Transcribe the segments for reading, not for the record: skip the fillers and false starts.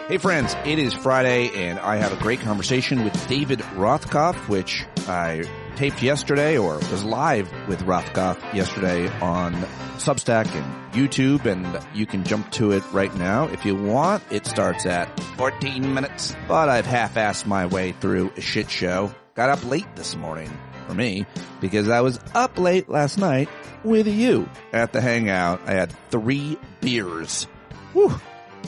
Hey friends, it is Friday and I have a great conversation with David Rothkopf, which I taped yesterday or was live with Rothkopf yesterday on Substack and YouTube, and you can jump to it right now if you want. It starts at 14 minutes, but I've half-assed my way through a shit show. Got up late this morning for me because I was up late last night with you at the Hangout. I had 3 beers. Whew,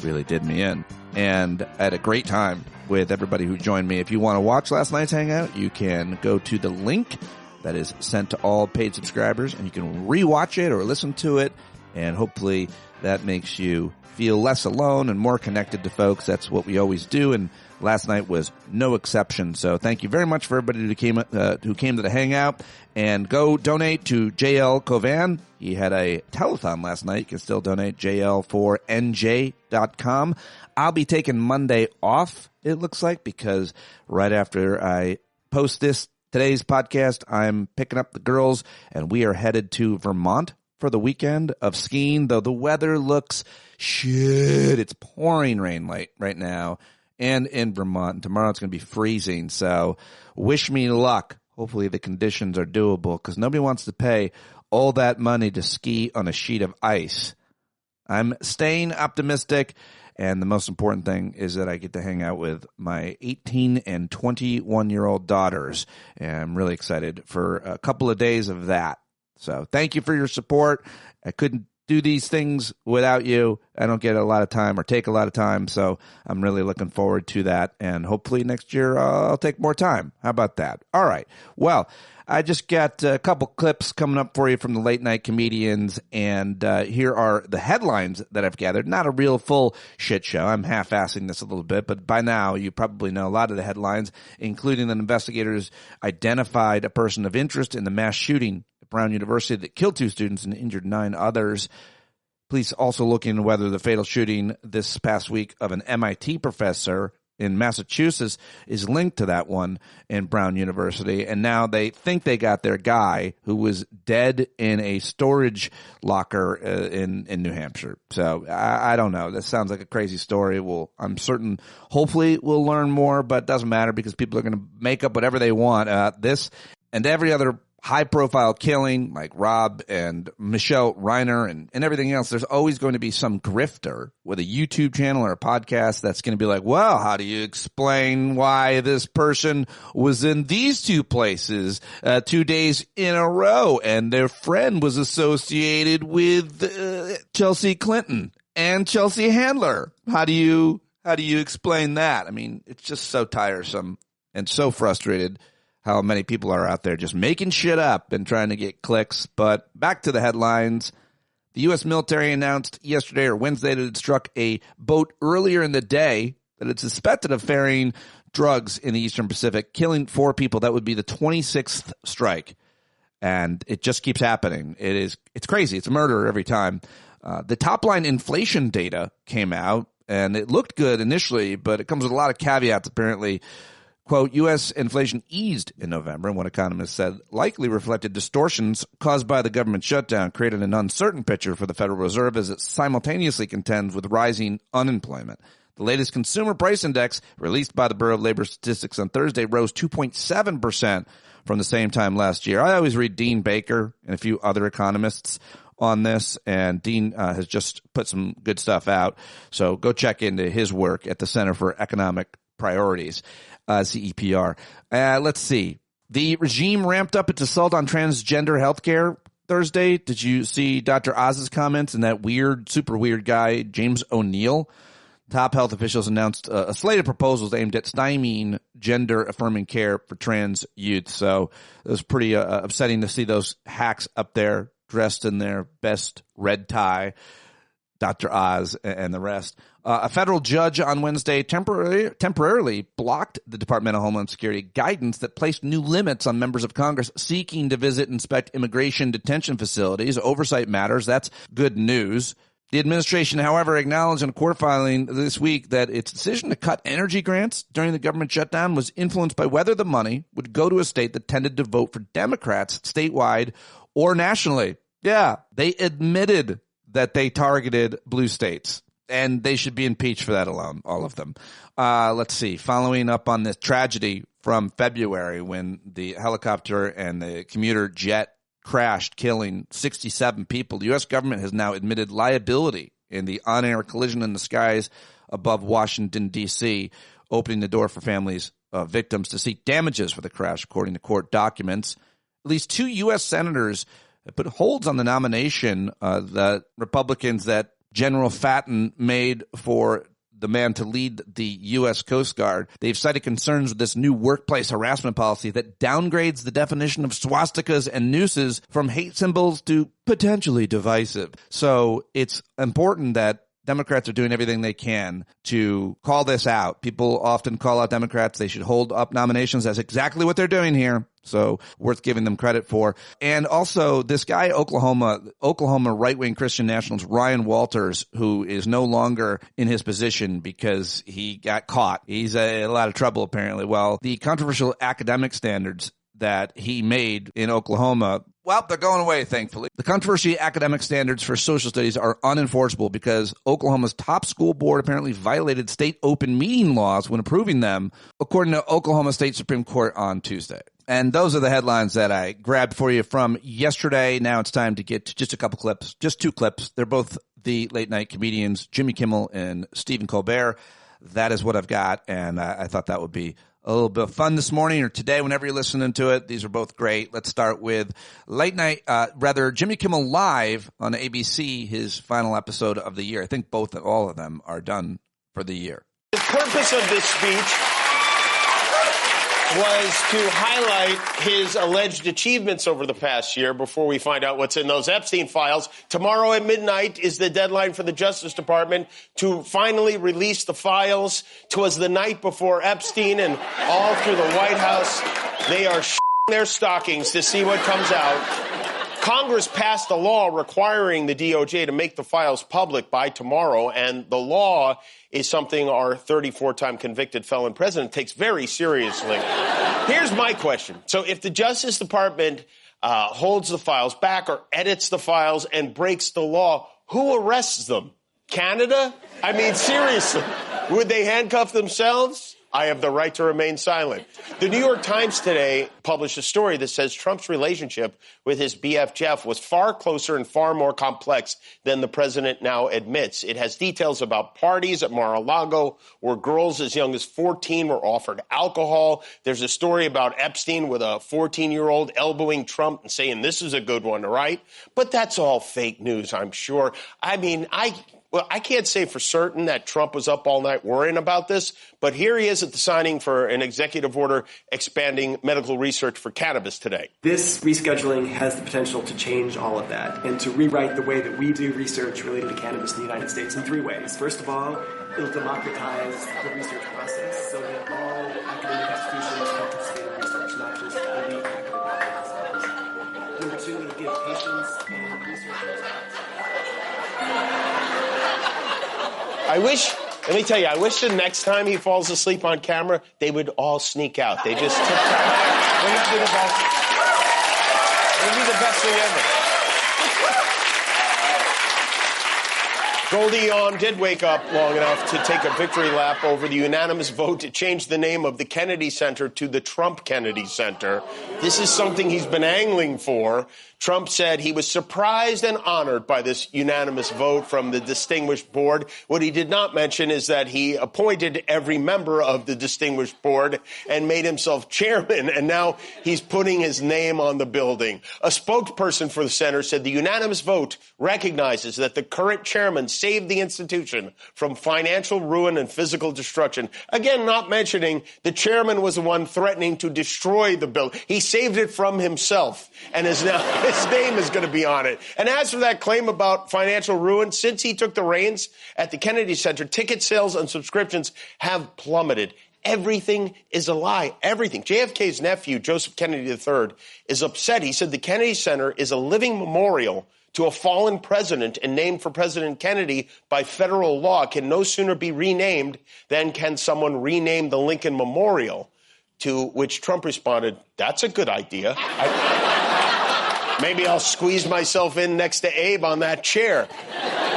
really did me in. And I had a great time with everybody who joined me. If you want to watch last night's Hangout, you can go to the link that is sent to all paid subscribers, and you can rewatch it or listen to it, and hopefully that makes you feel less alone and more connected to folks. That's what we always do, and last night was no exception. So thank you very much for everybody who came to the Hangout, and go donate to JL Covan. He had a telethon last night. You can still donate, JL4NJ.com. I'll be taking Monday off, it looks like, because right after I post today's podcast, I'm picking up the girls, and we are headed to Vermont for the weekend of skiing, though the weather looks shit. It's pouring rain right now, and in Vermont. Tomorrow it's going to be freezing, so wish me luck. Hopefully the conditions are doable, because nobody wants to pay all that money to ski on a sheet of ice. I'm staying optimistic, and the most important thing is that I get to hang out with my 18 and 21-year-old daughters, and I'm really excited for a couple of days of that. So thank you for your support. I couldn't do these things without you. I don't get a lot of time or take a lot of time, so I'm really looking forward to that, and hopefully next year I'll take more time. How about that? All right. Well, I just got a couple clips coming up for you from the late night comedians, and here are the headlines that I've gathered. Not a real full shit show. I'm half-assing this a little bit, but by now you probably know a lot of the headlines, including that investigators identified a person of interest in the mass shooting at Brown University that killed 2 students and injured 9 others. Police also looking into whether the fatal shooting this past week of an MIT professor in Massachusetts is linked to that one in Brown University. And now they think they got their guy who was dead in a storage locker in New Hampshire. So I don't know. That sounds like a crazy story. I'm certain, hopefully we'll learn more, but it doesn't matter because people are going to make up whatever they want. This and every other high-profile killing like Rob and Michelle Reiner and everything else, there's always going to be some grifter with a YouTube channel or a podcast that's going to be like, well, how do you explain why this person was in these 2 places 2 days in a row and their friend was associated with Chelsea Clinton and Chelsea Handler? How do you explain that? I mean, it's just so tiresome and so frustrated how many people are out there just making shit up and trying to get clicks. But back to the headlines. The U.S. military announced yesterday or Wednesday that it struck a boat earlier in the day that it's suspected of ferrying drugs in the Eastern Pacific, killing 4 people. That would be the 26th strike. And it just keeps happening. It's crazy. It's a murder every time. The top-line inflation data came out, and it looked good initially, but it comes with a lot of caveats, apparently. Quote, U.S. inflation eased in November, and one economist said likely reflected distortions caused by the government shutdown, created an uncertain picture for the Federal Reserve as it simultaneously contends with rising unemployment. The latest consumer price index, released by the Bureau of Labor Statistics on Thursday, rose 2.7% from the same time last year. I always read Dean Baker and a few other economists on this, and Dean has just put some good stuff out. So go check into his work at the Center for Economic Priorities. CEPR. Let's see. The regime ramped up its assault on transgender healthcare Thursday. Did you see Dr. Oz's comments and that super weird guy, James O'Neill? Top health officials announced a slate of proposals aimed at stymieing gender-affirming care for trans youth. So it was pretty upsetting to see those hacks up there dressed in their best red tie, Dr. Oz and the rest. A federal judge on Wednesday temporarily blocked the Department of Homeland Security guidance that placed new limits on members of Congress seeking to visit and inspect immigration detention facilities. Oversight matters. That's good news. The administration, however, acknowledged in a court filing this week that its decision to cut energy grants during the government shutdown was influenced by whether the money would go to a state that tended to vote for Democrats statewide or nationally. Yeah, they admitted that they targeted blue states. And they should be impeached for that alone, all of them. Let's see. Following up on this tragedy from February when the helicopter and the commuter jet crashed, killing 67 people, the U.S. government has now admitted liability in the on-air collision in the skies above Washington, D.C., opening the door for families of victims to seek damages for the crash, according to court documents. At least 2 U.S. senators put holds on the nomination that Republicans that General Fatton made for the man to lead the U.S. Coast Guard. They've cited concerns with this new workplace harassment policy that downgrades the definition of swastikas and nooses from hate symbols to potentially divisive. So it's important that Democrats are doing everything they can to call this out. People often call out Democrats. They should hold up nominations. That's exactly what they're doing here. So worth giving them credit for. And also this guy, Oklahoma right-wing Christian nationalist Ryan Walters, who is no longer in his position because he got caught. He's in a lot of trouble, apparently. Well, the controversial academic standards that he made in Oklahoma, well, they're going away, thankfully. The controversy academic standards for social studies are unenforceable because Oklahoma's top school board apparently violated state open meeting laws when approving them, according to Oklahoma State Supreme Court on Tuesday. And those are the headlines that I grabbed for you from yesterday. Now it's time to get to just a couple clips, just 2 clips. They're both the late night comedians, Jimmy Kimmel and Stephen Colbert. That is what I've got, and I thought that would be a little bit of fun this morning or today whenever you're listening to it. These are both great. Let's start with Jimmy Kimmel Live on ABC, his final episode of the year. I think all of them are done for the year. The purpose of this speech was to highlight his alleged achievements over the past year before we find out what's in those Epstein files. Tomorrow at midnight is the deadline for the Justice Department to finally release the files. 'Twas the night before Epstein, and all through the White House, they are their stockings to see what comes out. Congress passed a law requiring the DOJ to make the files public by tomorrow, and the law is something our 34-time convicted felon president takes very seriously. Here's my question. So if the Justice Department holds the files back or edits the files and breaks the law, who arrests them? Canada? I mean, seriously, would they handcuff themselves? I have the right to remain silent. The New York Times today published a story that says Trump's relationship with his BF Jeff was far closer and far more complex than the president now admits. It has details about parties at Mar-a-Lago where girls as young as 14 were offered alcohol. There's a story about Epstein with a 14-year-old elbowing Trump and saying this is a good one to write. But that's all fake news, I'm sure. I mean, I can't say for certain that Trump was up all night worrying about this, but here he is at the signing for an executive order expanding medical research for cannabis today. This rescheduling has the potential to change all of that and to rewrite the way that we do research related to cannabis in the United States in 3 ways. First of all, it'll democratize the research process so that all academic institutions can participate in research, not just elite academic. Number 2, it'll give patients and researchers. Let me tell you, I wish the next time he falls asleep on camera, they would all sneak out. They just tiptoe out. Wouldn't be the best thing ever. Goldie Hawn did wake up long enough to take a victory lap over the unanimous vote to change the name of the Kennedy Center to the Trump Kennedy Center. This is something he's been angling for. Trump said he was surprised and honored by this unanimous vote from the distinguished board. What he did not mention is that he appointed every member of the distinguished board and made himself chairman, and now he's putting his name on the building. A spokesperson for the center said the unanimous vote recognizes that the current chairman saved the institution from financial ruin and physical destruction. Again, not mentioning the chairman was the one threatening to destroy the building. He saved it from himself and is now... His name is going to be on it. And as for that claim about financial ruin, since he took the reins at the Kennedy Center, ticket sales and subscriptions have plummeted. Everything is a lie. Everything. JFK's nephew, Joseph Kennedy III, is upset. He said the Kennedy Center is a living memorial to a fallen president and named for President Kennedy by federal law. Can no sooner be renamed than can someone rename the Lincoln Memorial, to which Trump responded, that's a good idea. Maybe I'll squeeze myself in next to Abe on that chair.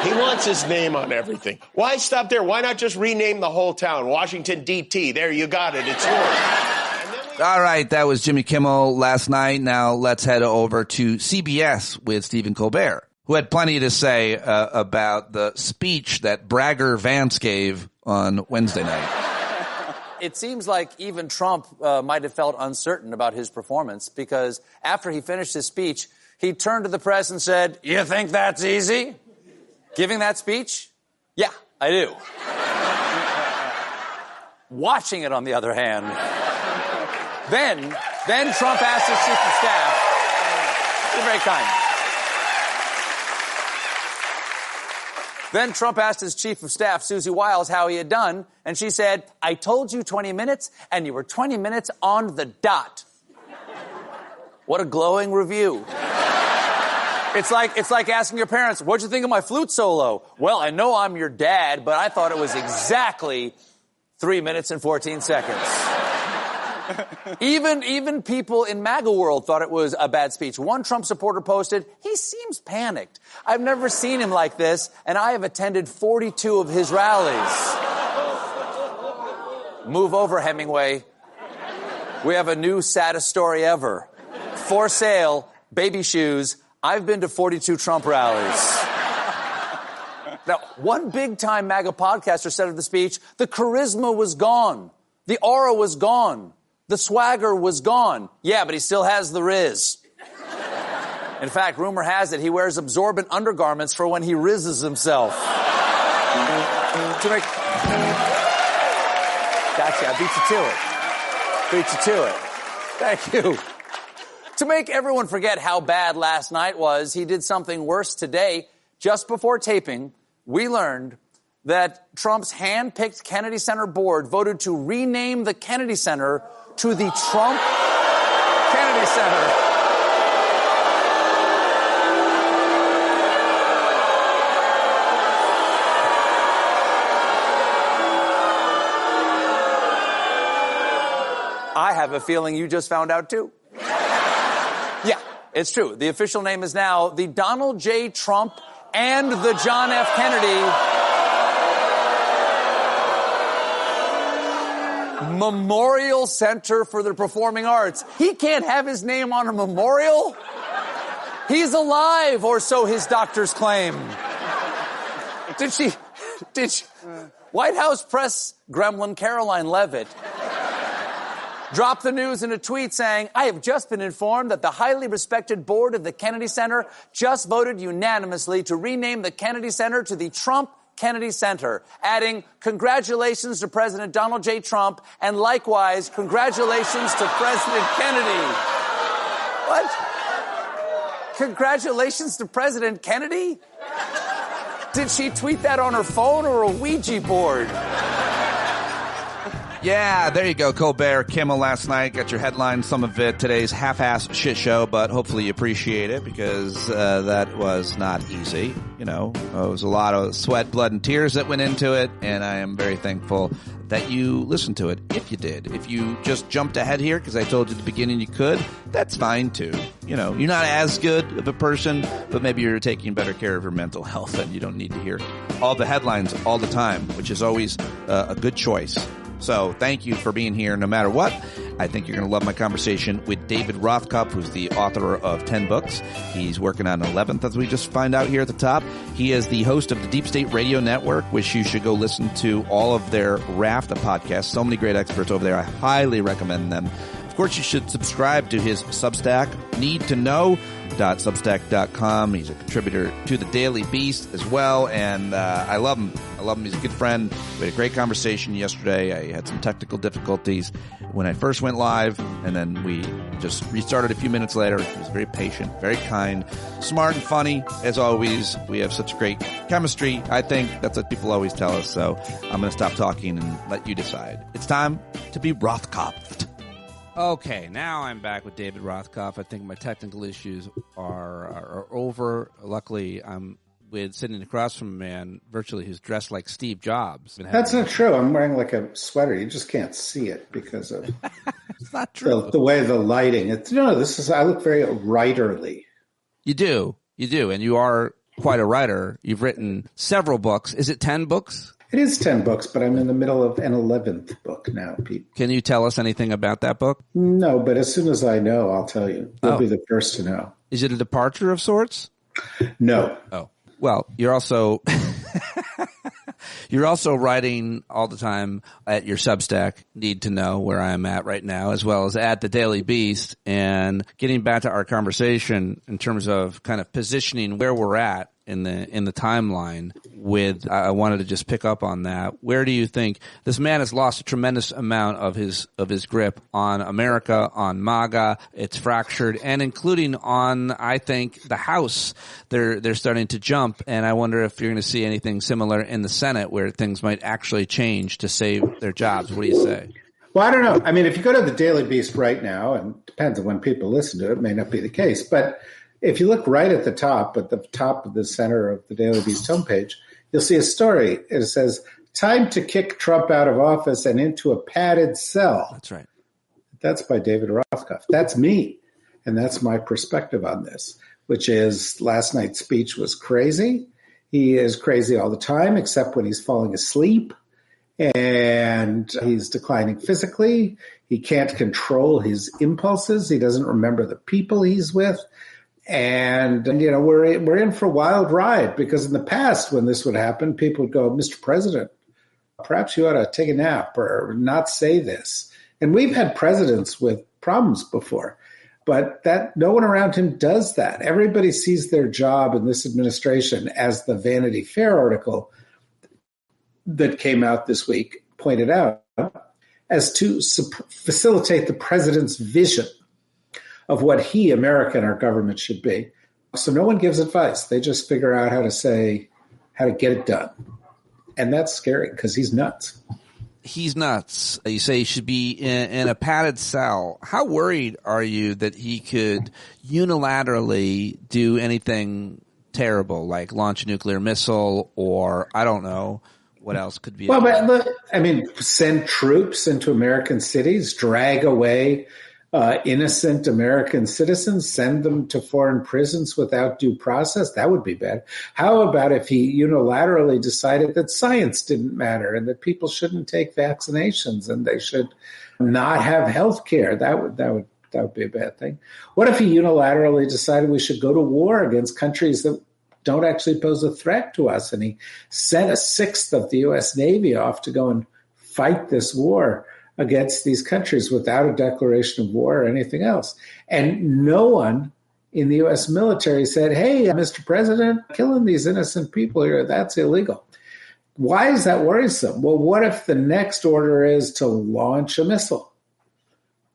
He wants his name on everything. Why stop there? Why not just rename the whole town? Washington, D.T. There, you got it. It's yours. All right, that was Jimmy Kimmel last night. Now let's head over to CBS with Stephen Colbert, who had plenty to say about the speech that bragger Vance gave on Wednesday night. It seems like even Trump might have felt uncertain about his performance because after he finished his speech, he turned to the press and said, "You think that's easy? Giving that speech? Yeah, I do." Watching it, on the other hand, then Trump asked his chief of staff, you're very kind. Then Trump asked his chief of staff, Susie Wiles, how he had done, and she said, "I told you 20 minutes, and you were 20 minutes on the dot." What a glowing review. It's like asking your parents, "What'd you think of my flute solo?" "Well, I know I'm your dad, but I thought it was exactly 3 minutes and 14 seconds. Even people in MAGA world thought it was a bad speech. One Trump supporter posted, "He seems panicked. I've never seen him like this, and I have attended 42 of his rallies." Move over, Hemingway. We have a new saddest story ever. For sale, baby shoes. I've been to 42 Trump rallies. Now, one big-time MAGA podcaster said of the speech, the charisma was gone. The aura was gone. The swagger was gone. Yeah, but he still has the Riz. In fact, rumor has it he wears absorbent undergarments for when he rizzes himself. Gotcha, I beat you to it. Thank you. To make everyone forget how bad last night was, he did something worse today. Just before taping, we learned that Trump's hand-picked Kennedy Center board voted to rename the Kennedy Center to the Trump Kennedy Center. I have a feeling you just found out, too. Yeah, it's true. The official name is now the Donald J. Trump and the John F. Kennedy Memorial Center for the Performing Arts. He can't have his name on a memorial. He's alive, or so his doctors claim. Did she White House press gremlin Caroline Leavitt dropped the news in a tweet saying, "I have just been informed that the highly respected board of the Kennedy Center just voted unanimously to rename the Kennedy Center to the Trump Kennedy Center," adding, "Congratulations to President Donald J. Trump, and likewise, congratulations to President Kennedy." What? Congratulations to President Kennedy? Did she tweet that on her phone or a Ouija board? Yeah, there you go. Colbert, Kimmel last night. Got your headline, some of it, today's half-ass shit show, but hopefully you appreciate it because that was not easy. You know, it was a lot of sweat, blood, and tears that went into it, and I am very thankful that you listened to it, if you did. If you just jumped ahead here because I told you at the beginning you could, that's fine too. You know, you're not as good of a person, but maybe you're taking better care of your mental health and you don't need to hear all the headlines all the time, which is always a good choice. So thank you for being here no matter what. I think you're going to love my conversation with David Rothkopf, who's the author of 10 books. He's working on 11th, as we just find out here at the top. He is the host of the Deep State Radio Network, which you should go listen to all of their raft of podcasts. So many great experts over there. I highly recommend them. Of course, you should subscribe to his Substack, needtoknow.substack.com. He's a contributor to the Daily Beast as well, and I love him. He's a good friend. We had a great conversation yesterday. I had some technical difficulties when I first went live, and then we just restarted a few minutes later. He was very patient, very kind, smart and funny, as always. We have such great chemistry. I think that's what people always tell us, so I'm going to stop talking and let you decide. It's time to be Rothkopfed. Okay, now I'm back with David Rothkopf. I think my technical issues are over. Luckily, I'm sitting across from a man virtually who's dressed like Steve Jobs. That's not true. I'm wearing like a sweater. You just can't see it because of it's not true. The way the lighting. I look very writerly. You do, and you are quite a writer. You've written several books. Is it 10 books? It is 10 books, but I'm in the middle of an 11th book now, Pete. Can you tell us anything about that book? No, but as soon as I know, I'll tell you. You'll be the first to know. Is it a departure of sorts? No. Oh. Well, you're also you're also writing all the time at your Substack, Need to Know, where I am at right now, as well as at the Daily Beast. And getting back to our conversation in terms of kind of positioning where we're at in the timeline with, I wanted to just pick up on that. Where do you think this man has lost a tremendous amount of his grip on America, on MAGA? It's fractured, and including on, I think, the House. They're starting to jump, and I wonder if you're going to see anything similar in the Senate where things might actually change to save their jobs. What do you say? Well, I don't know. I mean, if you go to the Daily Beast right now, and it depends on when people listen to it, it may not be the case, but if you look right at the top of the center of the Daily Beast homepage, you'll see a story. It says, "Time to kick Trump out of office and into a padded cell." That's right. That's by David Rothkopf. That's me. And that's my perspective on this, which is last night's speech was crazy. He is crazy all the time, except when he's falling asleep. And he's declining physically. He can't control his impulses. He doesn't remember the people he's with. And you know, we're in for a wild ride, because in the past, when this would happen, people would go, "Mr. President, perhaps you ought to take a nap or not say this." And we've had presidents with problems before, but that no one around him does that. Everybody sees their job in this administration, as the Vanity Fair article that came out this week pointed out, as to facilitate the president's vision of what he, America, and our government should be. So no one gives advice. They just figure out how to get it done. And that's scary, because he's nuts. He's nuts. You say he should be in a padded cell. How worried are you that he could unilaterally do anything terrible, like launch a nuclear missile, or I don't know, what else could be? Well, but look, I mean, send troops into American cities, drag away innocent American citizens, send them to foreign prisons without due process? That would be bad. How about if he unilaterally decided that science didn't matter and that people shouldn't take vaccinations and they should not have health care? That would be a bad thing. What if he unilaterally decided we should go to war against countries that don't actually pose a threat to us, and he sent a sixth of the U.S. Navy off to go and fight this war against these countries without a declaration of war or anything else? And no one in the U.S. military said, "Hey, Mr. President, killing these innocent people here, that's illegal." Why is that worrisome? Well, what if the next order is to launch a missile?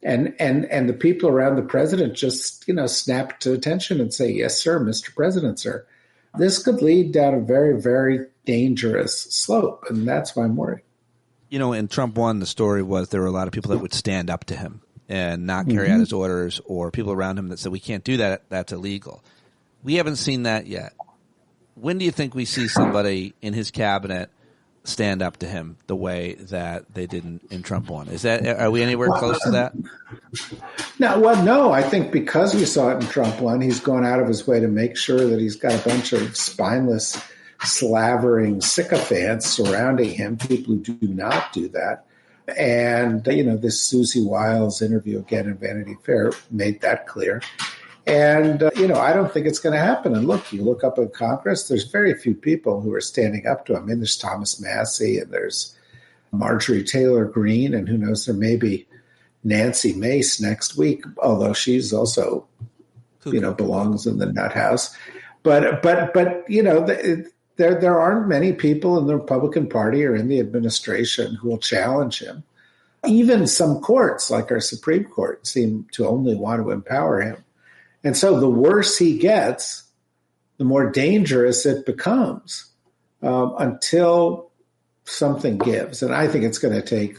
And the people around the president just, snap to attention and say, "Yes, sir, Mr. President, sir." This could lead down a very, very dangerous slope, and that's why I'm worried. In Trump 1, the story was there were a lot of people that would stand up to him and not carry out his orders, or people around him that said, "We can't do that, that's illegal." We haven't seen that yet. When do you think we see somebody in his cabinet stand up to him the way that they did in Trump 1? Are we anywhere close to that? No. I think because we saw it in Trump 1, he's gone out of his way to make sure that he's got a bunch of spineless, slavering sycophants surrounding him, people who do not do that. And, this Susie Wiles interview again in Vanity Fair made that clear. And, I don't think it's going to happen. And look, you look up in Congress, there's very few people who are standing up to him. I mean, there's Thomas Massie and there's Marjorie Taylor Greene, and who knows, there may be Nancy Mace next week, although she's also, belongs in the nut house. But there aren't many people in the Republican Party or in the administration who will challenge him. Even some courts, like our Supreme Court, seem to only want to empower him. And so the worse he gets, the more dangerous it becomes until something gives. And I think it's going to take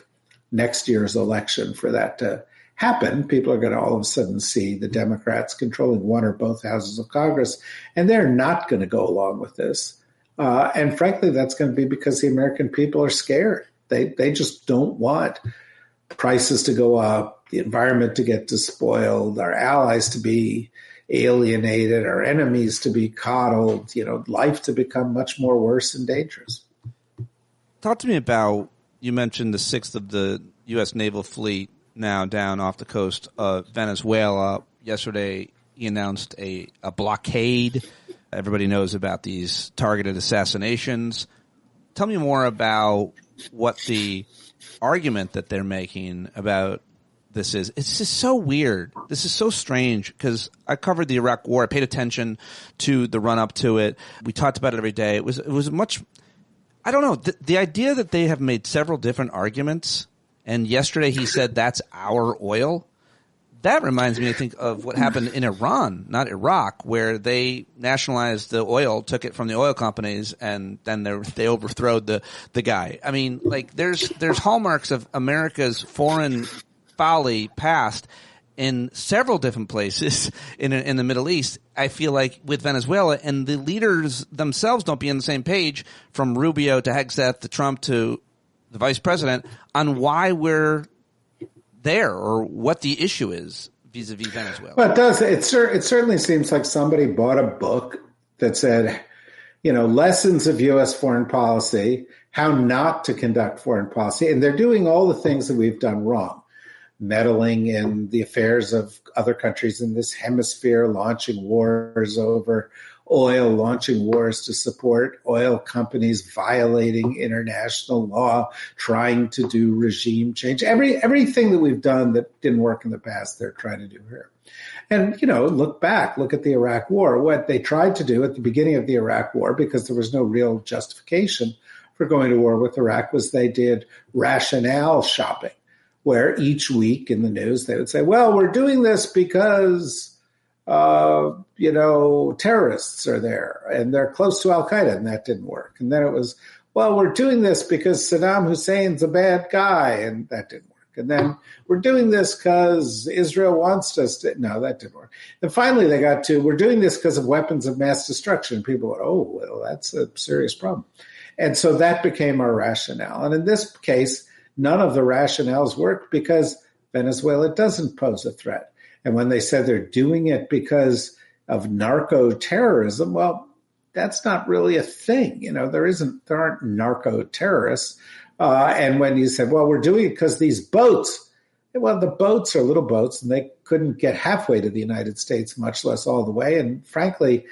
next year's election for that to happen. People are going to all of a sudden see the Democrats controlling one or both houses of Congress, and they're not going to go along with this. And frankly, that's going to be because the American people are scared. They just don't want prices to go up, the environment to get despoiled, our allies to be alienated, our enemies to be coddled, life to become much more worse and dangerous. Talk to me about, you mentioned the 6th of the U.S. Naval Fleet now down off the coast of Venezuela. Yesterday, he announced a blockade. Everybody knows about these targeted assassinations. Tell me more about what the argument that they're making about this is. It's just so weird. This is so strange because I covered the Iraq War. I paid attention to the run up to it. We talked about it every day. It was much, I don't know, the idea that they have made several different arguments, and yesterday he said that's our oil. That reminds me, I think, of what happened in Iran, not Iraq, where they nationalized the oil, took it from the oil companies, and then they overthrowed the guy. I mean, like, there's hallmarks of America's foreign folly past in several different places in the Middle East. I feel like with Venezuela, and the leaders themselves don't be on the same page, from Rubio to Hegseth to Trump to the vice president, on why we're there or what the issue is vis-a-vis Venezuela. Well, it does. It certainly seems like somebody bought a book that said, lessons of U.S. foreign policy, how not to conduct foreign policy. And they're doing all the things that we've done wrong. Meddling in the affairs of other countries in this hemisphere, launching wars over oil, launching wars to support oil companies, violating international law, trying to do regime change. Everything that we've done that didn't work in the past, they're trying to do here. And, look at the Iraq War. What they tried to do at the beginning of the Iraq War, because there was no real justification for going to war with Iraq, was they did rationale shopping, where each week in the news they would say, well, we're doing this because terrorists are there and they're close to Al-Qaeda, and that didn't work. And then it was, well, we're doing this because Saddam Hussein's a bad guy, and that didn't work. And then we're doing this because Israel wants us to, no, that didn't work. And finally they got to, we're doing this because of weapons of mass destruction. People went, oh, well, that's a serious problem. And so that became our rationale. And in this case, none of the rationales worked because Venezuela doesn't pose a threat. And when they said they're doing it because of narco-terrorism, well, that's not really a thing. There aren't narco-terrorists. And when you said, well, we're doing it because these boats, well, the boats are little boats, and they couldn't get halfway to the United States, much less all the way. And frankly,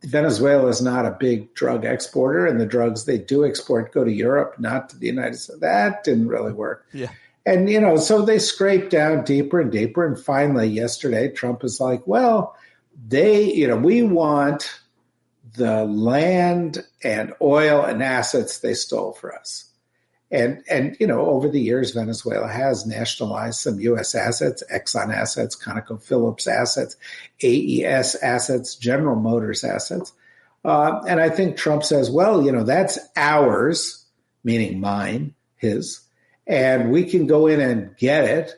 Venezuela is not a big drug exporter, and the drugs they do export go to Europe, not to the United States. That didn't really work. Yeah. And, so they scraped down deeper and deeper. And finally, yesterday, Trump is like, well, we want the land and oil and assets they stole for us. And over the years, Venezuela has nationalized some U.S. assets, Exxon assets, ConocoPhillips assets, AES assets, General Motors assets. And I think Trump says, well, that's ours, meaning mine, his, and we can go in and get it.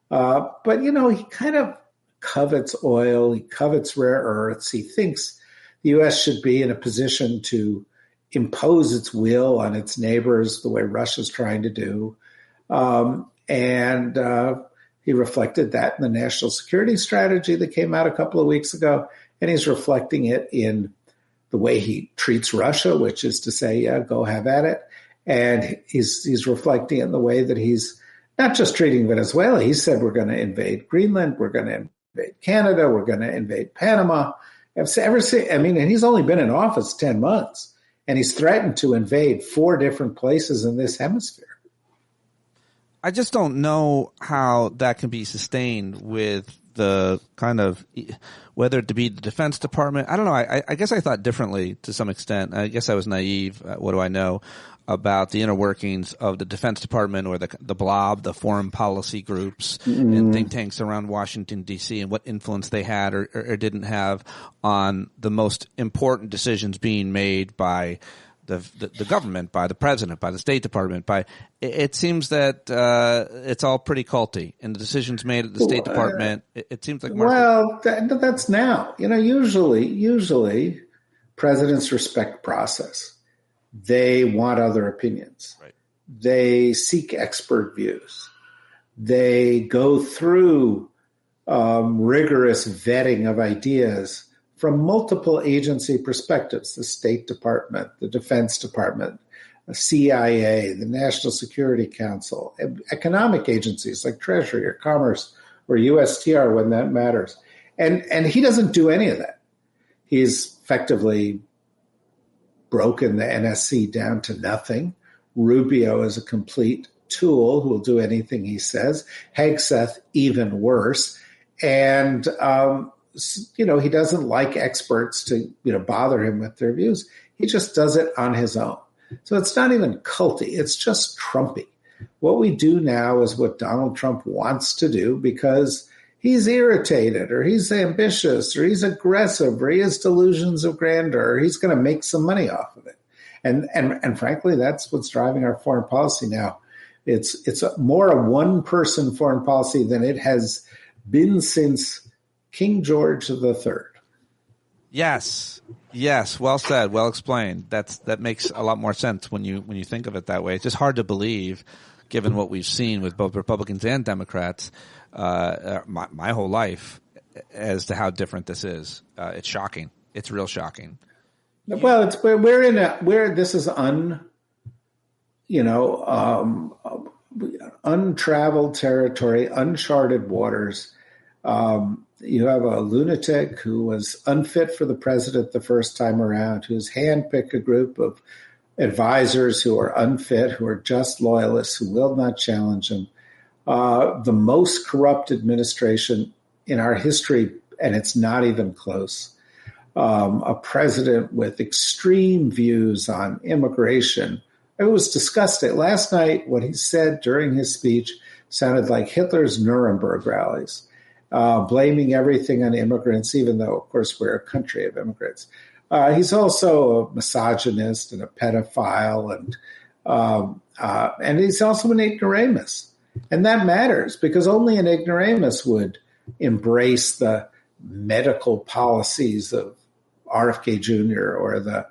But, he kind of covets oil. He covets rare earths. He thinks the U.S. should be in a position to impose its will on its neighbors the way Russia's trying to do. And he reflected that in the national security strategy that came out a couple of weeks ago. And he's reflecting it in the way he treats Russia, which is to say, yeah, go have at it. And he's reflecting it in the way that he's not just treating Venezuela. He said, we're going to invade Greenland. We're going to invade Canada. We're going to invade Panama. And he's only been in office 10 months, and he's threatened to invade 4 different places in this hemisphere. I just don't know how that can be sustained with the kind of, whether it be the Defense Department. I don't know. I guess I thought differently to some extent. I guess I was naive. What do I know about the inner workings of the Defense Department or the blob, the foreign policy groups and think tanks around Washington, D.C., and what influence they had or didn't have on the most important decisions being made by the government, by the president, by the State Department. It seems that it's all pretty culty, and the decisions made at the State Department, it seems like that's now. Usually presidents respect process. They want other opinions. Right. They seek expert views. They go through rigorous vetting of ideas from multiple agency perspectives, the State Department, the Defense Department, the CIA, the National Security Council, economic agencies like Treasury or Commerce or USTR when that matters. And he doesn't do any of that. He's effectively broken the NSC down to nothing. Rubio is a complete tool who will do anything he says. Hegseth, even worse. And, he doesn't like experts to, bother him with their views. He just does it on his own. So it's not even culty. It's just Trumpy. What we do now is what Donald Trump wants to do because he's irritated or he's ambitious or he's aggressive or he has delusions of grandeur or he's going to make some money off of it. And frankly, that's what's driving our foreign policy now. It's more a one-person foreign policy than it has been since King George III. Yes. Well said. Well explained. That makes a lot more sense when you think of it that way. It's just hard to believe, given what we've seen with both Republicans and Democrats, my whole life, as to how different this is. It's shocking. It's real shocking. Well, this is untraveled territory, uncharted waters. You have a lunatic who was unfit for the president the first time around, who's handpicked a group of advisors who are unfit, who are just loyalists, who will not challenge him. The most corrupt administration in our history, and it's not even close. A president with extreme views on immigration. It was disgusting. Last night, what he said during his speech sounded like Hitler's Nuremberg rallies, blaming everything on immigrants, even though, of course, we're a country of immigrants. He's also a misogynist and a pedophile, and he's also an ignoramus. And that matters because only an ignoramus would embrace the medical policies of RFK Jr. or the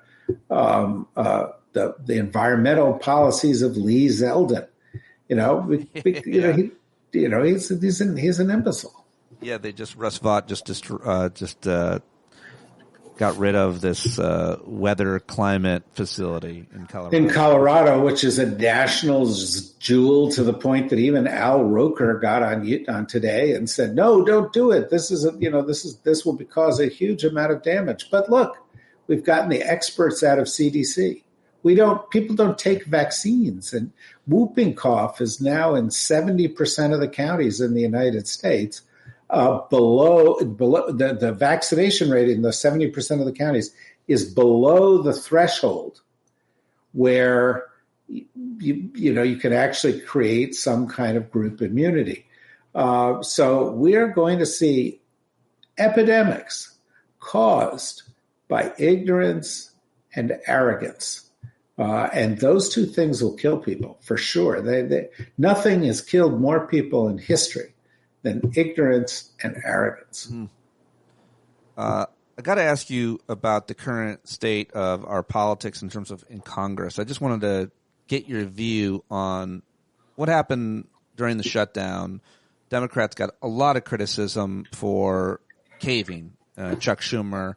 environmental policies of Lee Zeldin. He's an imbecile. Yeah, Russ Vought just got rid of this weather climate facility in Colorado. In Colorado, which is a national jewel to the point that even Al Roker got on Today and said, "No, don't do it. This will cause a huge amount of damage." But look, we've gotten the experts out of CDC. People don't take vaccines, and whooping cough is now in 70% of the counties in the United States. Below the vaccination rate in the 70% of the counties is below the threshold where you can actually create some kind of group immunity. So we are going to see epidemics caused by ignorance and arrogance. And those two things will kill people for sure. Nothing has killed more people in history than ignorance and arrogance. I got to ask you about the current state of our politics in terms of in Congress. I just wanted to get your view on what happened during the shutdown. Democrats got a lot of criticism for caving, Chuck Schumer,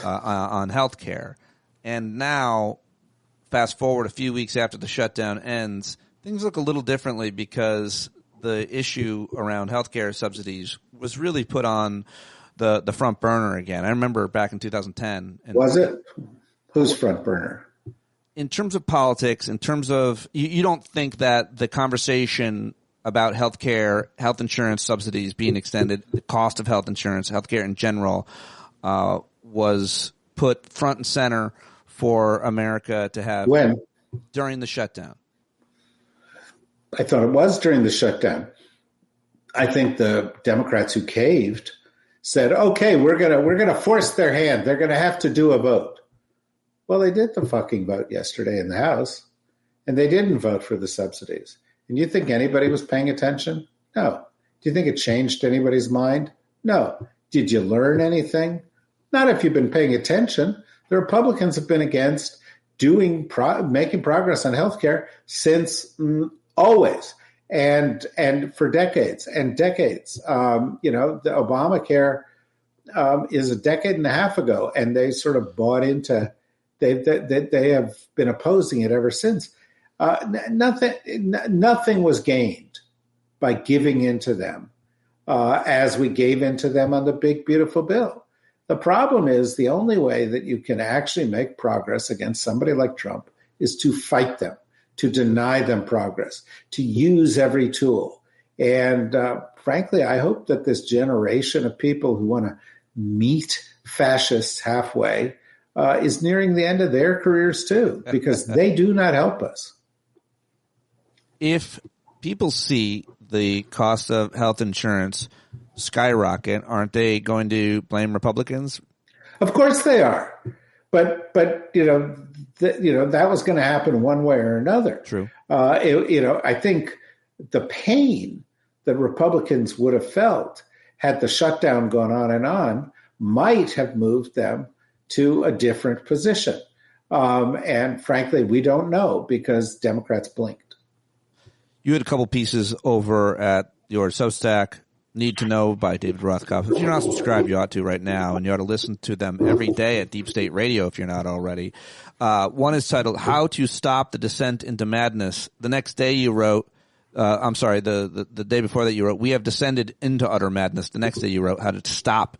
on health care. And now, fast forward a few weeks after the shutdown ends, things look a little differently because the issue around healthcare subsidies was really put on the front burner again. I remember back in 2010. Was it? Who's front burner? In terms of politics, in terms of you don't think that the conversation about healthcare, health insurance subsidies being extended, the cost of health insurance, healthcare in general, was put front and center for America to have during the shutdown? I thought it was during the shutdown. I think the Democrats who caved said, "Okay, we're gonna force their hand. They're gonna have to do a vote." Well, they did the fucking vote yesterday in the House, and they didn't vote for the subsidies. And you think anybody was paying attention? No. Do you think it changed anybody's mind? No. Did you learn anything? Not if you've been paying attention. The Republicans have been against making progress on healthcare since always. and for decades and decades. The Obamacare is a decade and a half ago, and they sort of bought into. They have been opposing it ever since. Nothing was gained by giving into them as we gave into them on the big, beautiful bill. The problem is the only way that you can actually make progress against somebody like Trump is to fight them, to deny them progress, to use every tool. And frankly, I hope that this generation of people who want to meet fascists halfway is nearing the end of their careers too, because they do not help us. If people see the cost of health insurance skyrocket, aren't they going to blame Republicans? Of course they are, but that was going to happen one way or another. True. I think the pain that Republicans would have felt had the shutdown gone on and on might have moved them to a different position. And frankly, we don't know because Democrats blinked. You had a couple pieces over at your Substack, Need to Know by David Rothkopf. If you're not subscribed, you ought to right now, and you ought to listen to them every day at Deep State Radio if you're not already. One is titled, How to Stop the Descent into Madness. The next day you wrote, the day before that you wrote, We have descended into utter madness. The next day you wrote, How to Stop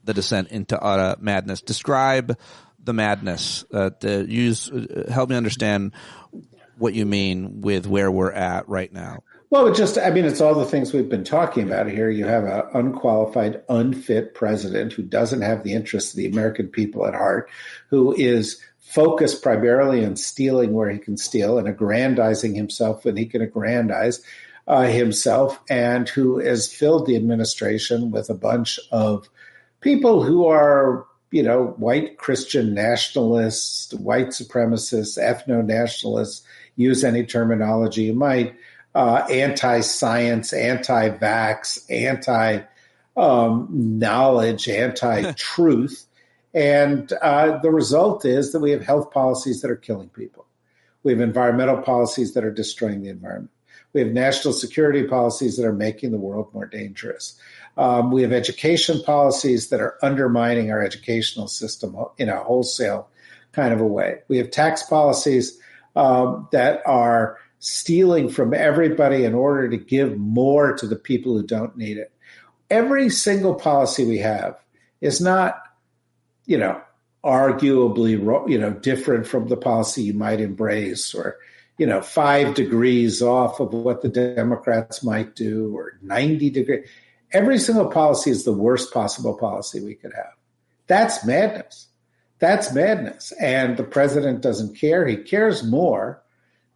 the Descent into Utter Madness. Describe the madness. Help me understand what you mean with where we're at right now. Well, it's all the things we've been talking about here. You have an unqualified, unfit president who doesn't have the interests of the American people at heart, who is focused primarily on stealing where he can steal and aggrandizing himself when he can aggrandize himself, and who has filled the administration with a bunch of people who are, white Christian nationalists, white supremacists, ethno-nationalists, use any terminology you might, anti-science, anti-vax, anti-knowledge, anti-truth. And the result is that we have health policies that are killing people. We have environmental policies that are destroying the environment. We have national security policies that are making the world more dangerous. We have education policies that are undermining our educational system in a wholesale kind of a way. We have tax policies that are stealing from everybody in order to give more to the people who don't need it. Every single policy we have is not, arguably, different from the policy you might embrace, or, 5 degrees off of what the Democrats might do, or 90 degrees. Every single policy is the worst possible policy we could have. That's madness. That's madness. And the president doesn't care. He cares more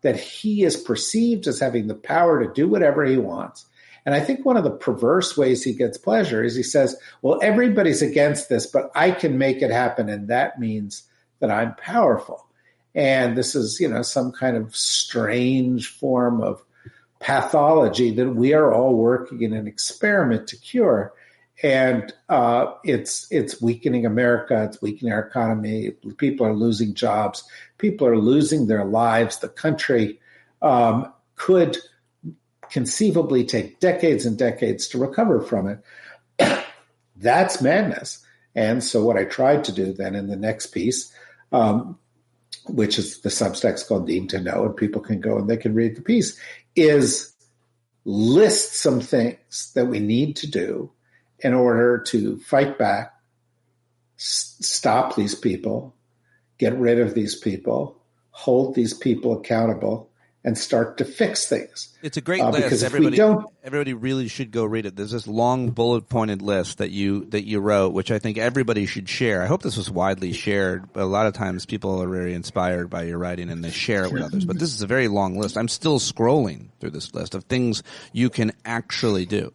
that he is perceived as having the power to do whatever he wants. And I think one of the perverse ways he gets pleasure is he says, well, everybody's against this, but I can make it happen. And that means that I'm powerful. And this is, some kind of strange form of pathology that we are all working in an experiment to cure. And it's weakening America. It's weakening our economy. People are losing jobs. People are losing their lives. The country could conceivably take decades and decades to recover from it. That's madness. And so what I tried to do then in the next piece, which is the Substack's called Need to Know, and people can go and they can read the piece, is list some things that we need to do in order to fight back, stop these people, get rid of these people, hold these people accountable, and start to fix things. It's a great list. Everybody really should go read it. There's this long bullet-pointed list that you wrote, which I think everybody should share. I hope this was widely shared, but a lot of times people are very inspired by your writing and they share it with others. But this is a very long list. I'm still scrolling through this list of things you can actually do.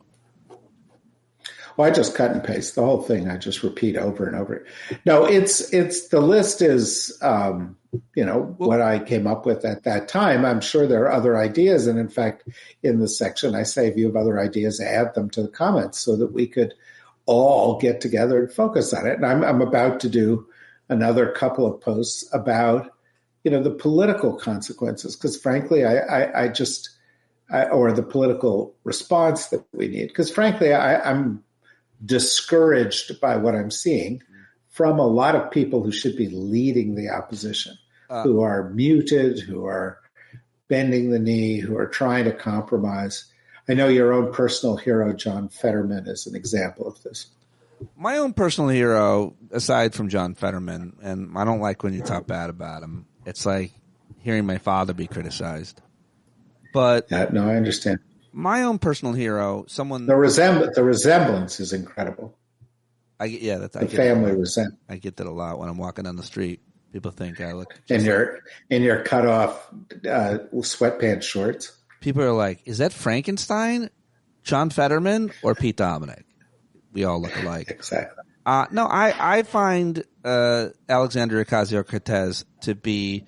Well, I just cut and paste the whole thing. I just repeat over and over. No, it's the list is, what I came up with at that time. I'm sure there are other ideas. And in fact, in the section, I say, if you have other ideas, add them to the comments so that we could all get together and focus on it. And I'm about to do another couple of posts about, the political consequences. Because frankly, I just or the political response that we need. Because frankly, I'm discouraged by what I'm seeing from a lot of people who should be leading the opposition, who are muted, who are bending the knee, who are trying to compromise. I know your own personal hero, John Fetterman, is an example of this. My own personal hero, aside from John Fetterman, and I don't like when you talk bad about him, it's like hearing my father be criticized. But no, I understand. My own personal hero, someone... The resemblance is incredible. I get that a lot when I'm walking down the street. People think I look... In your cut-off sweatpants shorts. People are like, is that Frankenstein, John Fetterman, or Pete Dominic? We all look alike. Exactly. No, I find Alexandria Ocasio-Cortez to be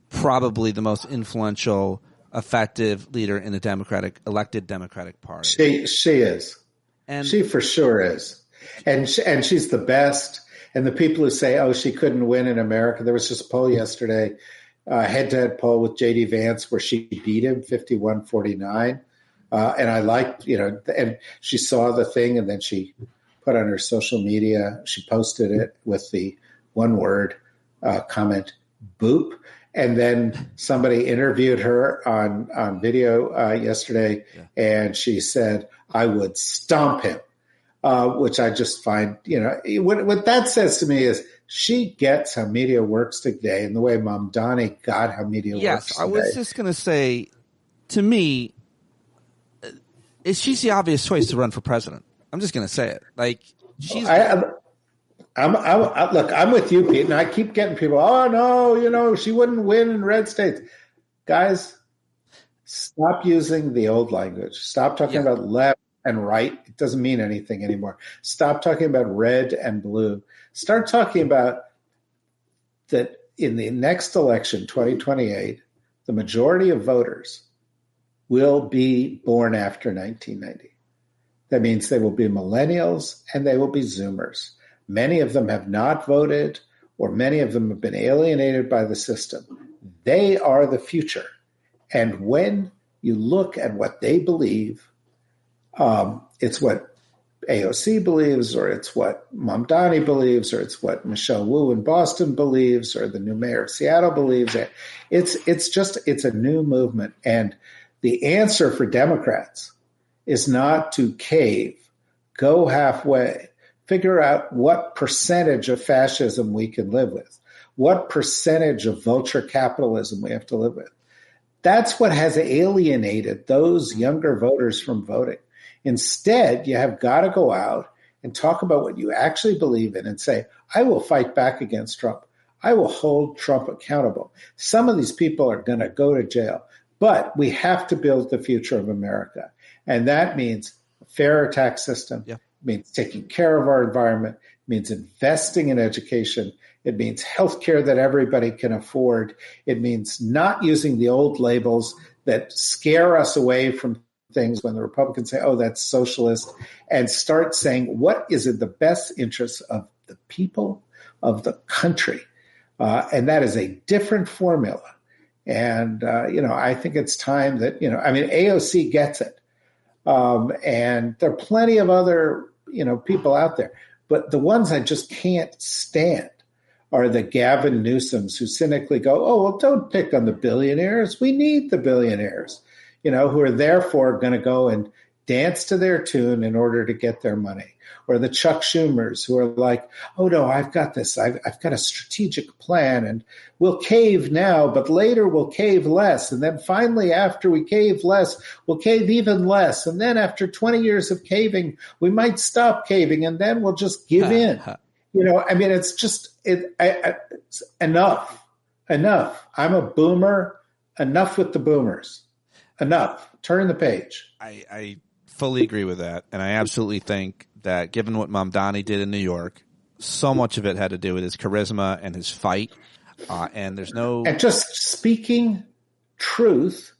probably the most influential, effective leader in the elected Democratic Party. She is. And she for sure is. And she's the best. And the people who say, oh, she couldn't win in America. There was just a poll yesterday, head-to-head poll with J.D. Vance where she beat him 51-49. And I liked, and she saw the thing and then she put on her social media, she posted it with the one word comment, boop. And then somebody interviewed her on video yesterday, and she said, I would stomp him, which I just find, what that says to me is she gets how media works today and the way Mamdani got how media works today. Yes, I was just going to say, to me, she's the obvious choice to run for president. I'm just going to say it. Like, she's... Look, I'm with you, Pete, and I keep getting people, oh, no, she wouldn't win in red states. Guys, stop using the old language. Stop talking about left and right. It doesn't mean anything anymore. Stop talking about red and blue. Start talking about that in the next election, 2028, the majority of voters will be born after 1990. That means they will be millennials and they will be Zoomers. Many of them have not voted, or many of them have been alienated by the system. They are the future. And when you look at what they believe, it's what AOC believes, or it's what Mamdani believes, or it's what Michelle Wu in Boston believes, or the new mayor of Seattle believes. It's a new movement. And the answer for Democrats is not to cave, go halfway, figure out what percentage of fascism we can live with, what percentage of vulture capitalism we have to live with. That's what has alienated those younger voters from voting. Instead, you have got to go out and talk about what you actually believe in and say, I will fight back against Trump. I will hold Trump accountable. Some of these people are going to go to jail, but we have to build the future of America. And that means a fairer tax system. Yeah. It means taking care of our environment. It means investing in education. It means healthcare that everybody can afford. It means not using the old labels that scare us away from things when the Republicans say, oh, that's socialist, and start saying, what is in the best interest of the people of the country? And that is a different formula. And, I think it's time that, AOC gets it. And there are plenty of other, people out there. But the ones I just can't stand are the Gavin Newsoms who cynically go, oh, well, don't pick on the billionaires. We need the billionaires, who are therefore going to go and dance to their tune in order to get their money. Or the Chuck Schumers who are like, oh, no, I've got this. I've got a strategic plan, and we'll cave now, but later we'll cave less. And then finally, after we cave less, we'll cave even less. And then after 20 years of caving, we might stop caving, and then we'll just give in. It's just it's enough. I'm a boomer. Enough with the boomers. Enough. Turn the page. I fully agree with that. And I absolutely think that given what Mamdani did in New York, so much of it had to do with his charisma and his fight. And just speaking truth,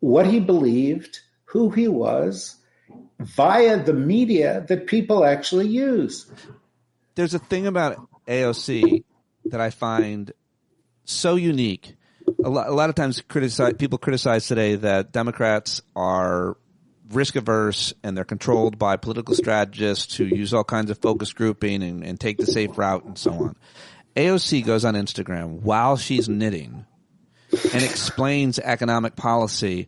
what he believed, who he was, via the media that people actually use. There's a thing about AOC that I find so unique. a lot of times people criticize today that Democrats are risk averse and they're controlled by political strategists who use all kinds of focus grouping and take the safe route and so on. AOC goes on Instagram while she's knitting and explains economic policy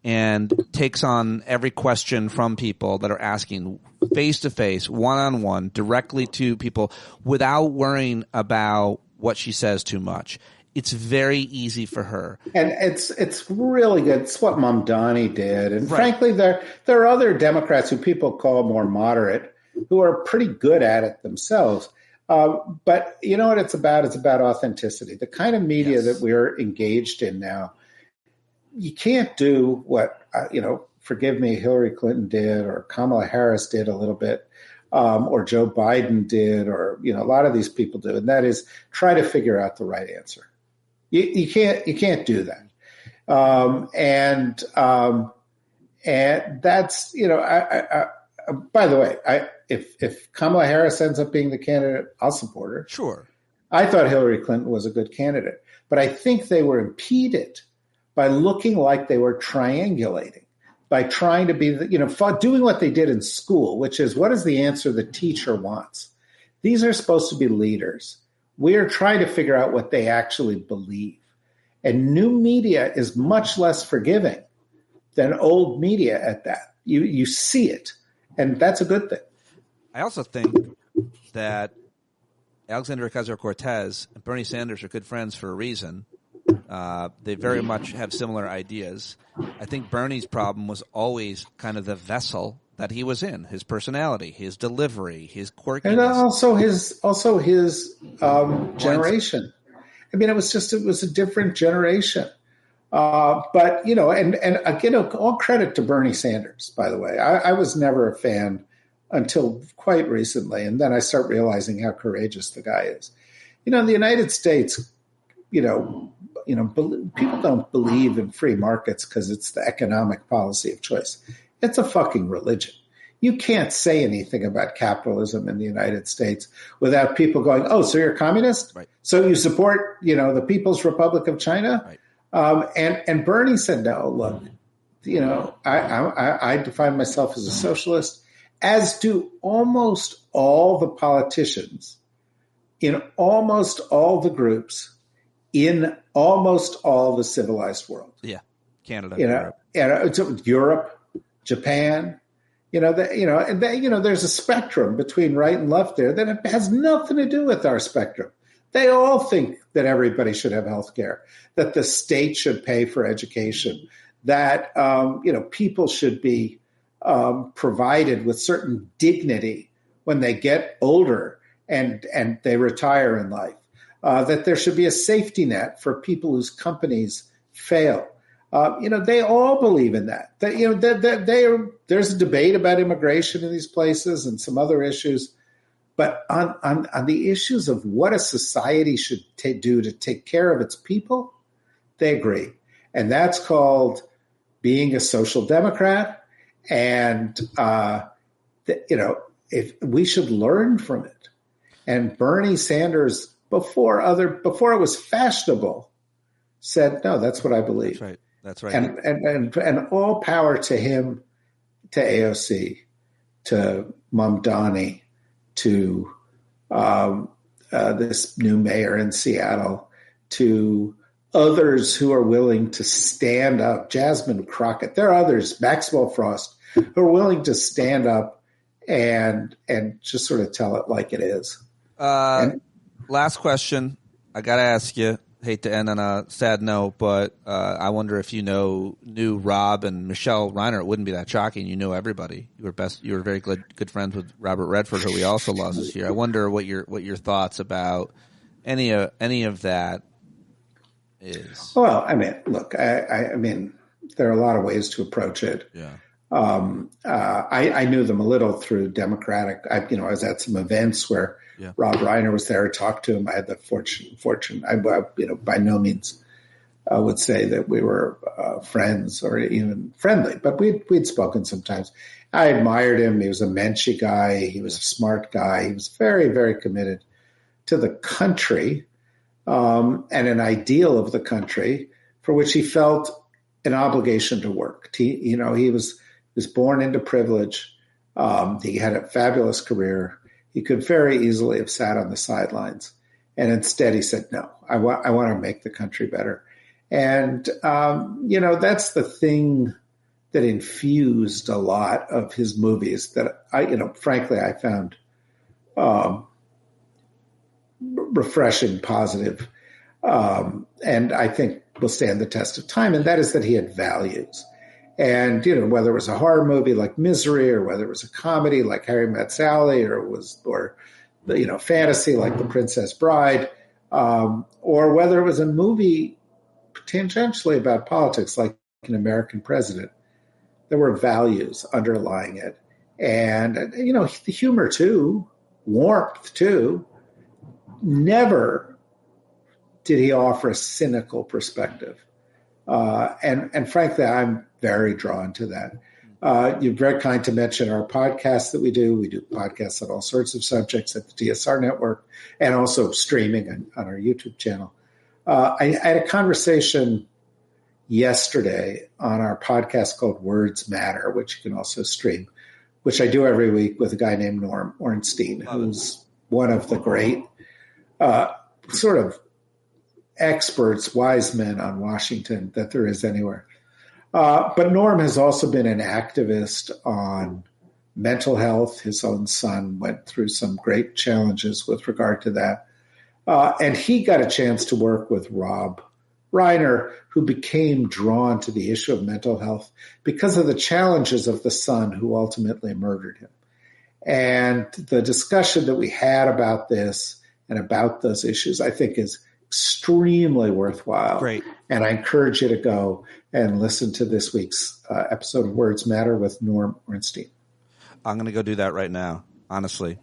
and takes on every question from people that are asking face to face, one on one, directly to people without worrying about what she says too much. It's very easy for her. And it's really good. It's what Mamdani did. And frankly, there are other Democrats who people call more moderate who are pretty good at it themselves. But you know what it's about? It's about authenticity. The kind of media that we're engaged in now, you can't do what, forgive me, Hillary Clinton did or Kamala Harris did a little bit, or Joe Biden did, or, a lot of these people do. And that is try to figure out the right answer. You can't do that. And that's, by the way, if Kamala Harris ends up being the candidate, I'll support her. Sure. I thought Hillary Clinton was a good candidate, but I think they were impeded by looking like they were triangulating, by trying to be, doing what they did in school, which is what is the answer the teacher wants? These are supposed to be leaders. We are trying to figure out what they actually believe. And new media is much less forgiving than old media at that. You see it, and that's a good thing. I also think that Alexandria Ocasio-Cortez and Bernie Sanders are good friends for a reason. They very much have similar ideas. I think Bernie's problem was always kind of the vessel that he was in, his personality, his delivery, his quirkiness. And also his generation. I mean, it was a different generation. But, and again, all credit to Bernie Sanders, by the way. I was never a fan until quite recently. And then I start realizing how courageous the guy is. In the United States, people don't believe in free markets because it's the economic policy of choice. It's a fucking religion. You can't say anything about capitalism in the United States without people going, oh, so you're a communist? Right. So you support, the People's Republic of China? Right. And Bernie said, no, look, I define myself as a socialist, as do almost all the politicians in almost all the groups in almost all the civilized world. Yeah. Canada. Europe, Japan, there's a spectrum between right and left there that has nothing to do with our spectrum. They all think that everybody should have health care, that the state should pay for education, that, people should be provided with certain dignity when they get older and they retire in life, that there should be a safety net for people whose companies fail. They all believe in that. There's a debate about immigration in these places and some other issues, but on the issues of what a society should do to take care of its people, they agree, and that's called being a social democrat. And if we should learn from it. And Bernie Sanders, before it was fashionable, said, no, that's what I believe. That's right. And all power to him, to AOC, to Mamdani, to this new mayor in Seattle, to others who are willing to stand up, Jasmine Crockett, there are others, Maxwell Frost, who are willing to stand up and just sort of tell it like it is. Last question. I got to ask you, hate to end on a sad note, but I wonder if knew Rob and Michelle Reiner. It wouldn't be that shocking. You know everybody. You were very good friends with Robert Redford, who we also lost this year. I wonder what your thoughts about any of that is. Well, I mean, look, I mean, there are a lot of ways to approach it. Yeah. I knew them a little through Democratic. I was at some events where Rob Reiner was there. I talked to him. I had the fortune. I by no means would say that we were friends or even friendly, but we'd spoken sometimes. I admired him. He was a Menschy guy. He was a smart guy. He was very, very committed to the country and an ideal of the country, for which he felt an obligation to work. He was born into privilege. He had a fabulous career. He could very easily have sat on the sidelines. And instead he said, no, I want to make the country better. And, that's the thing that infused a lot of his movies that frankly, I found refreshing, positive, and I think will stand the test of time. And that is that he had values. And, whether it was a horror movie like Misery, or whether it was a comedy like Harry Met Sally, or fantasy like The Princess Bride, or whether it was a movie tangentially about politics like An American President, there were values underlying it. And, the humor too, warmth too. Never did he offer a cynical perspective. And frankly, I'm very drawn to that. You're very kind to mention our podcast that we do. We do podcasts on all sorts of subjects at the DSR Network and also streaming on our YouTube channel. I had a conversation yesterday on our podcast called Words Matter, which you can also stream, which I do every week with a guy named Norm Ornstein, who's one of the great sort of experts, wise men on Washington that there is anywhere. But Norm has also been an activist on mental health. His own son went through some great challenges with regard to that. And he got a chance to work with Rob Reiner, who became drawn to the issue of mental health because of the challenges of the son who ultimately murdered him. And the discussion that we had about this and about those issues, I think, is extremely worthwhile. Great. And I encourage you to go and listen to this week's episode of Words Matter with Norm Ornstein. I'm going to go do that right now. Honestly,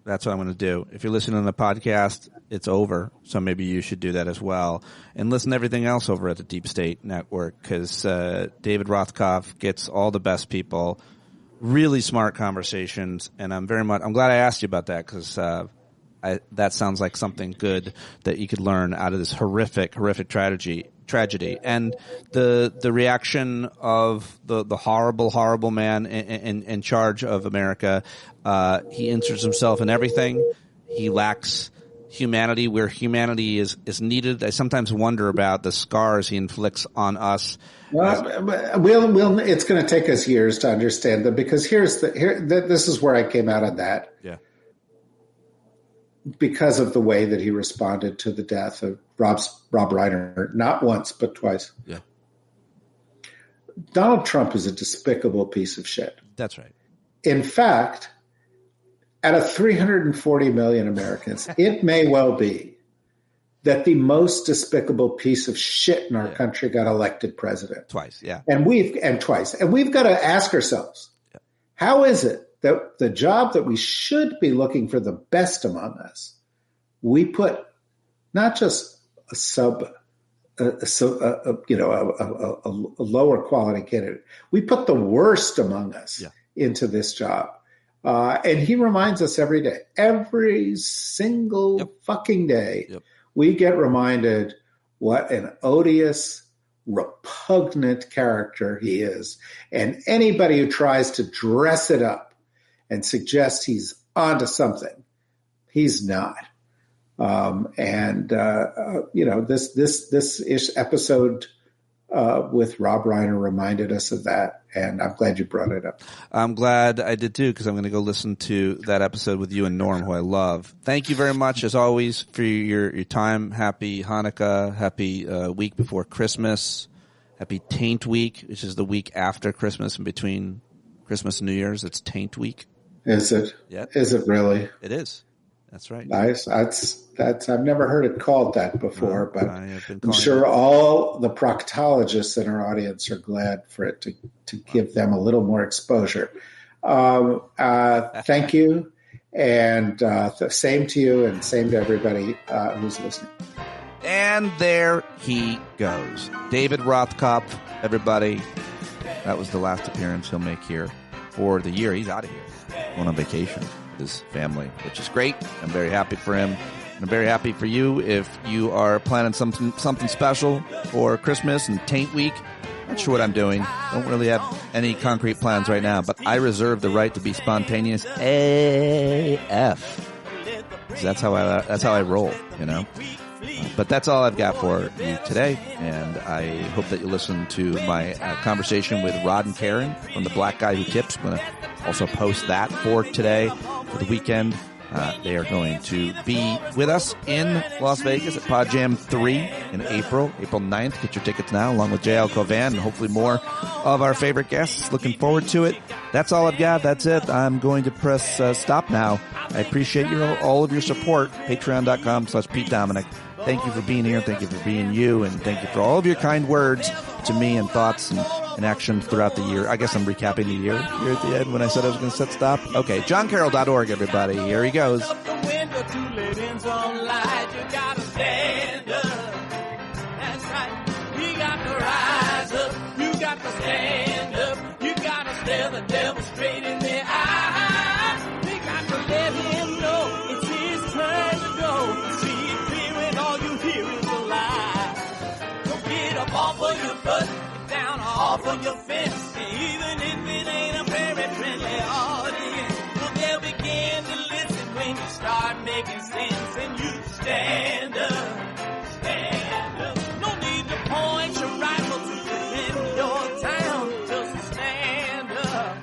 that's what I'm going to do. If you're listening to the podcast, it's over. So maybe you should do that as well. And listen to everything else over at the Deep State Network, because David Rothkopf gets all the best people, really smart conversations. And I'm glad I asked you about that, because that sounds like something good that you could learn out of this horrific tragedy. And the reaction of the horrible man in charge of America. He inserts himself in everything. He lacks humanity where humanity is needed. I sometimes wonder about the scars he inflicts on us. Well, it's going to take us years to understand them, because this is where I came out on that. Yeah. Because of the way that he responded to the death of Rob Reiner, not once, but twice. Yeah. Donald Trump is a despicable piece of shit. That's right. In fact, out of 340 million Americans, it may well be that the most despicable piece of shit in our country got elected president. Twice, yeah. And we've got to ask ourselves, how is it that the job that we should be looking for the best among us, we put not just a lower quality candidate, we put the worst among us into this job. And he reminds us every day, every single fucking day, we get reminded what an odious, repugnant character he is. And anybody who tries to dress it up and suggest he's onto something, he's not. This episode with Rob Reiner reminded us of that, and I'm glad you brought it up. I'm glad I did too, because I'm going to go listen to that episode with you and Norm, who I love. Thank you very much, as always, for your time. Happy Hanukkah. Happy week before Christmas. Happy Taint Week, which is the week after Christmas and between Christmas and New Year's. It's Taint Week. Is it? Yep. Is it really? It is. That's right. Nice. That's I've never heard it called that before, but I'm sure all the proctologists in our audience are glad for it to give them a little more exposure. Thank you, and same to you, and same to everybody who's listening. And there he goes, David Rothkopf. Everybody, that was the last appearance he'll make here for the year. He's out of here, going on vacation with his family, which is great. I'm very happy for him. I'm very happy for you if you are planning something special for Christmas and Taint Week. Not sure what I'm doing. Don't really have any concrete plans right now, but I reserve the right to be spontaneous AF. That's how I roll, you know. But that's all I've got for you today, and I hope that you listen to my conversation with Rod and Karen from The Black Guy Who Tips. I'm going to also post that for today, for the weekend. They are going to be with us in Las Vegas at PodJam 3 in April 9th. Get your tickets now, along with JL Covan and hopefully more of our favorite guests. Looking forward to it. That's all I've got. That's it. I'm going to press stop now. I appreciate all of your support. Patreon.com/Pete Dominic. Thank you for being here. Thank you for being you. And thank you for all of your kind words to me and thoughts and actions throughout the year. I guess I'm recapping the year here at the end when I said I was going to set stop. Okay, johncarroll.org, everybody. Here he goes. The devil straight in the eye. We got to let him know it's his turn to go. See it clear when all you hear is a lie. Don't get up off of your butt, get down off of your fence. Even if it ain't a very friendly audience, well, they'll begin to listen when you start making sense. And you stand up, stand up. No need to point your rifle to defend your town. Just stand up.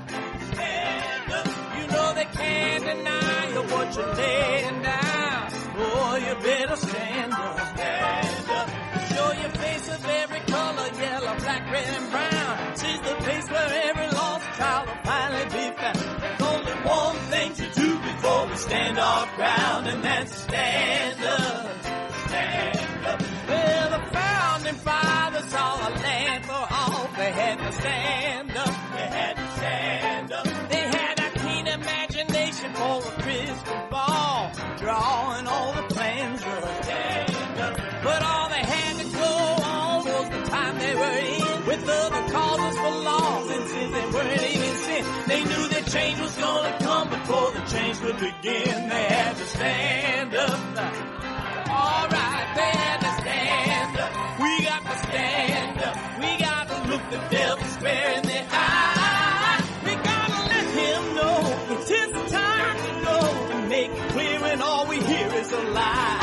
Can't deny you what you're laying down. Oh, you better stand up. Stand up. Show your face of every color, yellow, black, red, and brown. She's the place where every lost child will finally be found. There's only one thing to do before we stand our ground, and that's stand up. Stand up. Well, the founding fathers saw a land for all. They had to stand up. They had to stand up. They had a keen imagination for a crystal ball, drawing all the plans of stand up. But all they had to go on was the time they were in, with other causes for laws, and since they weren't even sin, they knew that change was gonna come before the change would begin. They had to stand up. All right, they had to stand up. We got to stand up. We got to look the devil square in the eye. We gotta let him know it's his time to go, and make it clear when all we hear is a lie.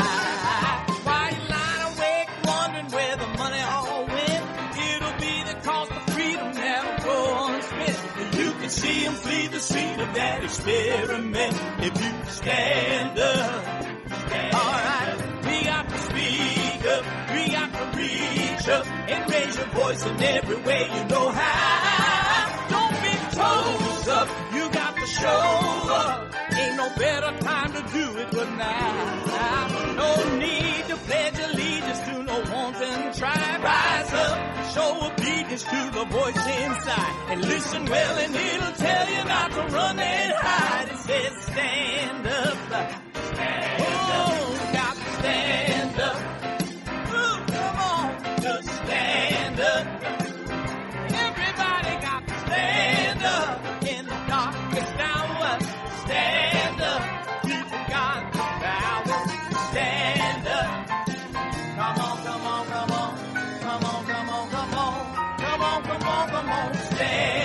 Why you lying awake wondering where the money all went? It'll be the cost of freedom never go unspent. You can see him flee the scene of that experiment if you stand up. Alright, we got to speak up, we got to reach up, and raise your voice in every way you know how. Don't be toes up, you got to show up. Ain't no better time to do it but now. No need to pledge allegiance to no wanton tribe. Rise up, show obedience to the voice inside, and listen well and it'll tell you not to run and hide. It says stand up. Stand up. Got to stand up. Ooh, come on, just stand up. Everybody got to stand up in the darkest hour. Stand up. People got the power. Stand up. Come on, come on, come on. Come on, come on, come on. Come on, come on, come on. Stand